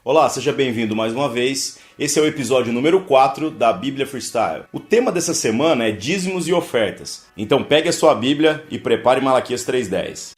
Olá, seja bem-vindo mais uma vez. Esse é o episódio número 4 da Bíblia Freestyle. O tema dessa semana é dízimos e ofertas. Então pegue a sua Bíblia e prepare Malaquias 3:10.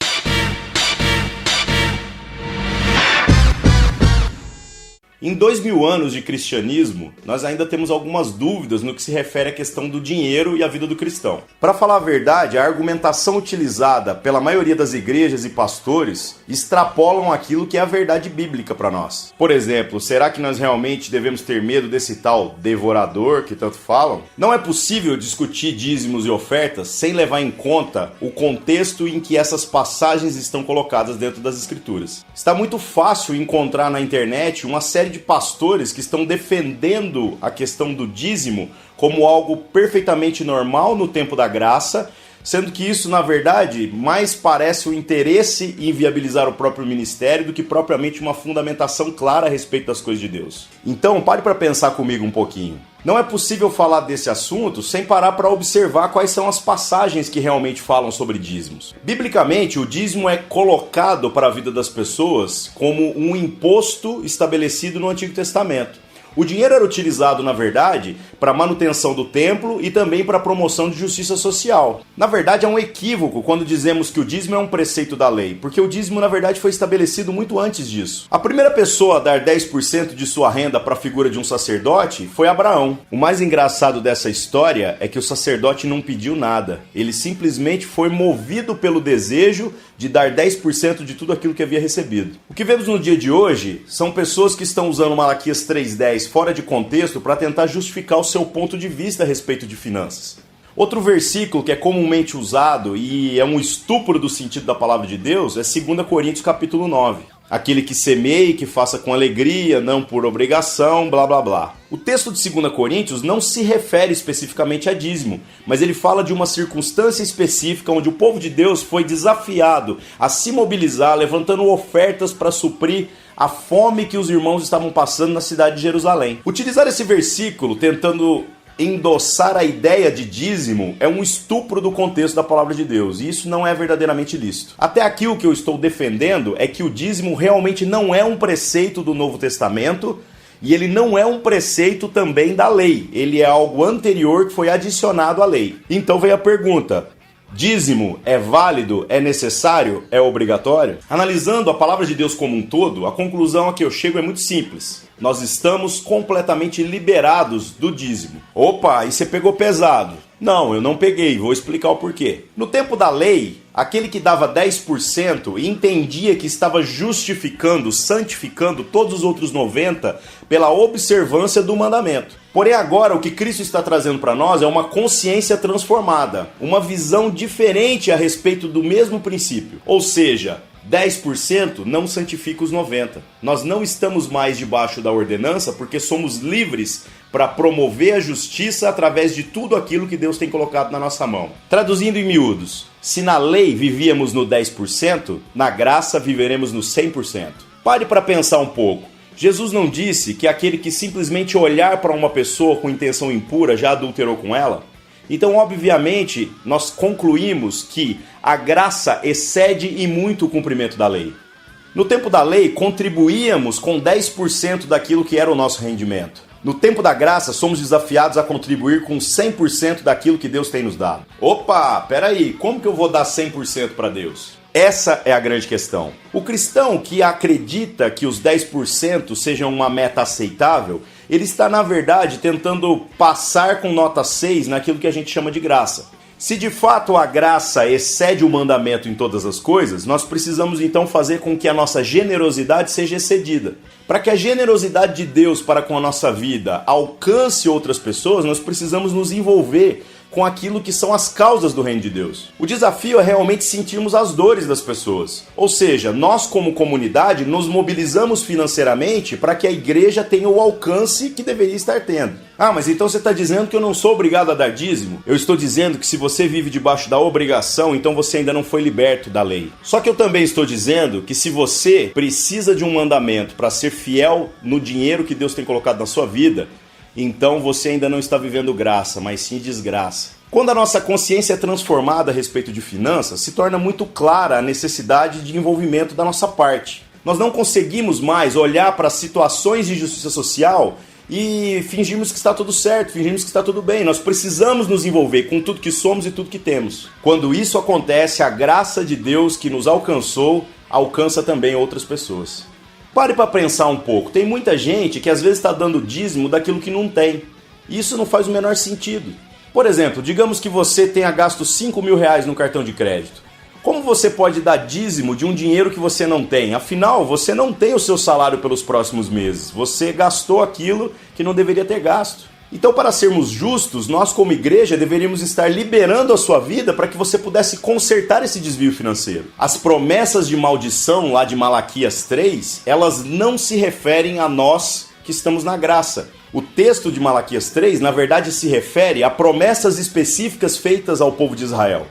Em 2000 anos de cristianismo, nós ainda temos algumas dúvidas no que se refere à questão do dinheiro e à vida do cristão. Para falar a verdade, a argumentação utilizada pela maioria das igrejas e pastores extrapolam aquilo que é a verdade bíblica para nós. Por exemplo, será que nós realmente devemos ter medo desse tal devorador que tanto falam? Não é possível discutir dízimos e ofertas sem levar em conta o contexto em que essas passagens estão colocadas dentro das escrituras. Está muito fácil encontrar na internet uma série de pastores que estão defendendo a questão do dízimo como algo perfeitamente normal no tempo da graça, sendo que isso, na verdade, mais parece o interesse em viabilizar o próprio ministério do que propriamente uma fundamentação clara a respeito das coisas de Deus. Então, pare para pensar comigo um pouquinho. Não é possível falar desse assunto sem parar para observar quais são as passagens que realmente falam sobre dízimos. Biblicamente, o dízimo é colocado para a vida das pessoas como um imposto estabelecido no Antigo Testamento. O dinheiro era utilizado, na verdade, para a manutenção do templo e também para a promoção de justiça social. Na verdade, é um equívoco quando dizemos que o dízimo é um preceito da lei, porque o dízimo, na verdade, foi estabelecido muito antes disso. A primeira pessoa a dar 10% de sua renda para a figura de um sacerdote foi Abraão. O mais engraçado dessa história é que o sacerdote não pediu nada. Ele simplesmente foi movido pelo desejo de dar 10% de tudo aquilo que havia recebido. O que vemos no dia de hoje são pessoas que estão usando Malaquias 3:10 fora de contexto para tentar justificar o seu ponto de vista a respeito de finanças. Outro versículo que é comumente usado e é um estupro do sentido da palavra de Deus é 2 Coríntios capítulo 9. Aquele que semeie, que faça com alegria, não por obrigação, blá blá blá. O texto de 2 Coríntios não se refere especificamente a dízimo, mas ele fala de uma circunstância específica onde o povo de Deus foi desafiado a se mobilizar, levantando ofertas para suprir a fome que os irmãos estavam passando na cidade de Jerusalém. Utilizar esse versículo tentando endossar a ideia de dízimo é um estupro do contexto da palavra de Deus, e isso não é verdadeiramente lícito. Até aqui o que eu estou defendendo é que o dízimo realmente não é um preceito do Novo Testamento, e ele não é um preceito também da lei, ele é algo anterior que foi adicionado à lei. Então vem a pergunta: dízimo é válido, é necessário, é obrigatório? Analisando a palavra de Deus como um todo, a conclusão a que eu chego é muito simples. Nós estamos completamente liberados do dízimo. Opa, e você pegou pesado. Não, eu não peguei, vou explicar o porquê. No tempo da lei, aquele que dava 10% entendia que estava justificando, santificando todos os outros 90% pela observância do mandamento. Porém agora o que Cristo está trazendo para nós é uma consciência transformada, uma visão diferente a respeito do mesmo princípio. Ou seja, 10% não santifica os 90%. Nós não estamos mais debaixo da ordenança porque somos livres para promover a justiça através de tudo aquilo que Deus tem colocado na nossa mão. Traduzindo em miúdos, se na lei vivíamos no 10%, na graça viveremos no 100%. Pare para pensar um pouco. Jesus não disse que aquele que simplesmente olhar para uma pessoa com intenção impura já adulterou com ela? Então, obviamente, nós concluímos que a graça excede e muito o cumprimento da lei. No tempo da lei, contribuíamos com 10% daquilo que era o nosso rendimento. No tempo da graça, somos desafiados a contribuir com 100% daquilo que Deus tem nos dado. Opa, peraí, como que eu vou dar 100% para Deus? Essa é a grande questão. O cristão que acredita que os 10% sejam uma meta aceitável, ele está, na verdade, tentando passar com nota 6 naquilo que a gente chama de graça. Se de fato a graça excede o mandamento em todas as coisas, nós precisamos então fazer com que a nossa generosidade seja excedida. Para que a generosidade de Deus para com a nossa vida alcance outras pessoas, nós precisamos nos envolver com aquilo que são as causas do reino de Deus. O desafio é realmente sentirmos as dores das pessoas. Ou seja, nós como comunidade nos mobilizamos financeiramente para que a igreja tenha o alcance que deveria estar tendo. Ah, mas então você está dizendo que eu não sou obrigado a dar dízimo? Eu estou dizendo que se você vive debaixo da obrigação, então você ainda não foi liberto da lei. Só que eu também estou dizendo que se você precisa de um mandamento para ser fiel no dinheiro que Deus tem colocado na sua vida, então você ainda não está vivendo graça, mas sim desgraça. Quando a nossa consciência é transformada a respeito de finanças, se torna muito clara a necessidade de envolvimento da nossa parte. Nós não conseguimos mais olhar para situações de justiça social e fingirmos que está tudo certo, fingirmos que está tudo bem. Nós precisamos nos envolver com tudo que somos e tudo que temos. Quando isso acontece, a graça de Deus que nos alcançou, alcança também outras pessoas. Pare para pensar um pouco. Tem muita gente que às vezes está dando dízimo daquilo que não tem. E isso não faz o menor sentido. Por exemplo, digamos que você tenha gasto R$5.000 no cartão de crédito. Como você pode dar dízimo de um dinheiro que você não tem? Afinal, você não tem o seu salário pelos próximos meses. Você gastou aquilo que não deveria ter gasto. Então, para sermos justos, nós como igreja deveríamos estar liberando a sua vida para que você pudesse consertar esse desvio financeiro. As promessas de maldição lá de Malaquias 3, elas não se referem a nós que estamos na graça. O texto de Malaquias 3, na verdade, se refere a promessas específicas feitas ao povo de Israel.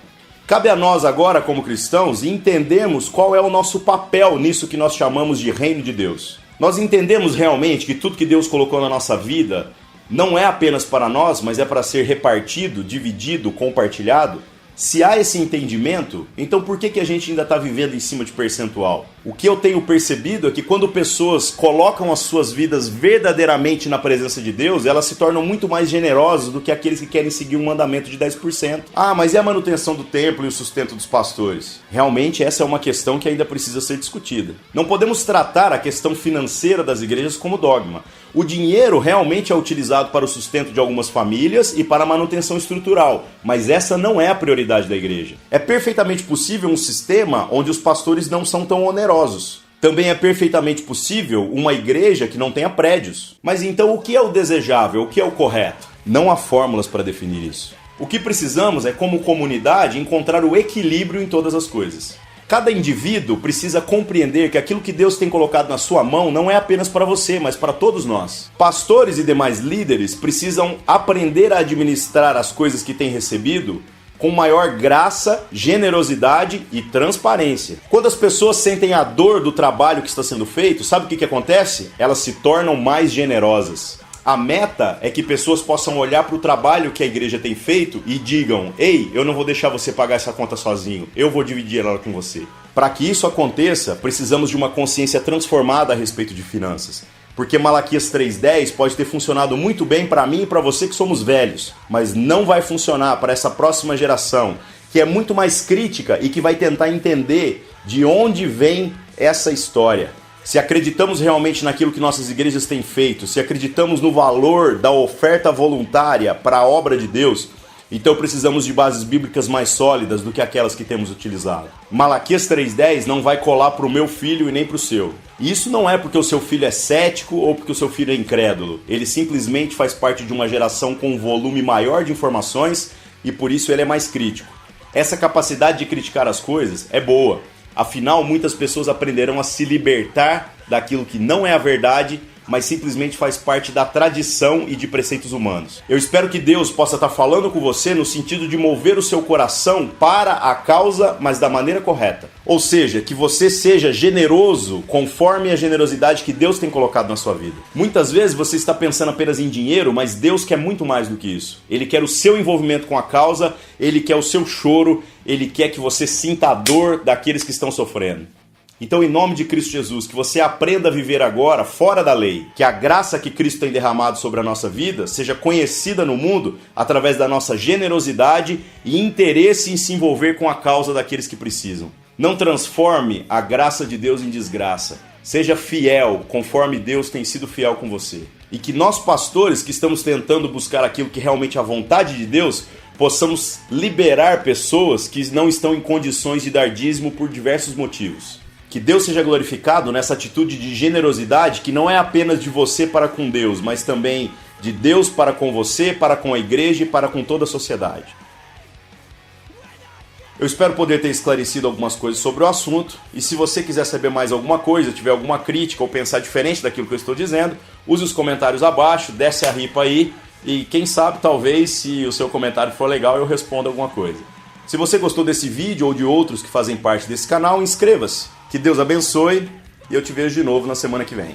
Cabe a nós agora, como cristãos, entendermos qual é o nosso papel nisso que nós chamamos de reino de Deus. Nós entendemos realmente que tudo que Deus colocou na nossa vida não é apenas para nós, mas é para ser repartido, dividido, compartilhado? Se há esse entendimento, então por que a gente ainda está vivendo em cima de percentual? O que eu tenho percebido é que quando pessoas colocam as suas vidas verdadeiramente na presença de Deus, elas se tornam muito mais generosas do que aqueles que querem seguir um mandamento de 10%. Ah, mas e a manutenção do templo e o sustento dos pastores? Realmente essa é uma questão que ainda precisa ser discutida. Não podemos tratar a questão financeira das igrejas como dogma. O dinheiro realmente é utilizado para o sustento de algumas famílias e para a manutenção estrutural, mas essa não é a prioridade da igreja. É perfeitamente possível um sistema onde os pastores não são tão onerosos. Também é perfeitamente possível uma igreja que não tenha prédios. Mas então o que é o desejável, o que é o correto? Não há fórmulas para definir isso. O que precisamos é, como comunidade, encontrar o equilíbrio em todas as coisas. Cada indivíduo precisa compreender que aquilo que Deus tem colocado na sua mão não é apenas para você, mas para todos nós. Pastores e demais líderes precisam aprender a administrar as coisas que têm recebido com maior graça, generosidade e transparência. Quando as pessoas sentem a dor do trabalho que está sendo feito, sabe o que acontece? Elas se tornam mais generosas. A meta é que pessoas possam olhar para o trabalho que a igreja tem feito e digam: ei, eu não vou deixar você pagar essa conta sozinho, eu vou dividir ela com você. Para que isso aconteça, precisamos de uma consciência transformada a respeito de finanças. Porque Malaquias 3:10 pode ter funcionado muito bem para mim e para você que somos velhos, mas não vai funcionar para essa próxima geração, que é muito mais crítica e que vai tentar entender de onde vem essa história. Se acreditamos realmente naquilo que nossas igrejas têm feito, se acreditamos no valor da oferta voluntária para a obra de Deus, então precisamos de bases bíblicas mais sólidas do que aquelas que temos utilizado. Malaquias 3:10 não vai colar para o meu filho e nem para o seu. E isso não é porque o seu filho é cético ou porque o seu filho é incrédulo. Ele simplesmente faz parte de uma geração com um volume maior de informações e por isso ele é mais crítico. Essa capacidade de criticar as coisas é boa. Afinal, muitas pessoas aprenderão a se libertar daquilo que não é a verdade, mas simplesmente faz parte da tradição e de preceitos humanos. Eu espero que Deus possa estar falando com você no sentido de mover o seu coração para a causa, mas da maneira correta. Ou seja, que você seja generoso conforme a generosidade que Deus tem colocado na sua vida. Muitas vezes você está pensando apenas em dinheiro, mas Deus quer muito mais do que isso. Ele quer o seu envolvimento com a causa, Ele quer o seu choro, Ele quer que você sinta a dor daqueles que estão sofrendo. Então, em nome de Cristo Jesus, que você aprenda a viver agora fora da lei, que a graça que Cristo tem derramado sobre a nossa vida seja conhecida no mundo através da nossa generosidade e interesse em se envolver com a causa daqueles que precisam. Não transforme a graça de Deus em desgraça. Seja fiel, conforme Deus tem sido fiel com você. E que nós, pastores, que estamos tentando buscar aquilo que realmente é a vontade de Deus, possamos liberar pessoas que não estão em condições de dar dízimo por diversos motivos. Que Deus seja glorificado nessa atitude de generosidade que não é apenas de você para com Deus, mas também de Deus para com você, para com a igreja e para com toda a sociedade. Eu espero poder ter esclarecido algumas coisas sobre o assunto, e se você quiser saber mais alguma coisa, tiver alguma crítica ou pensar diferente daquilo que eu estou dizendo, use os comentários abaixo, desce a ripa aí, e quem sabe, talvez, se o seu comentário for legal, eu responda alguma coisa. Se você gostou desse vídeo ou de outros que fazem parte desse canal, inscreva-se. Que Deus abençoe e eu te vejo de novo na semana que vem.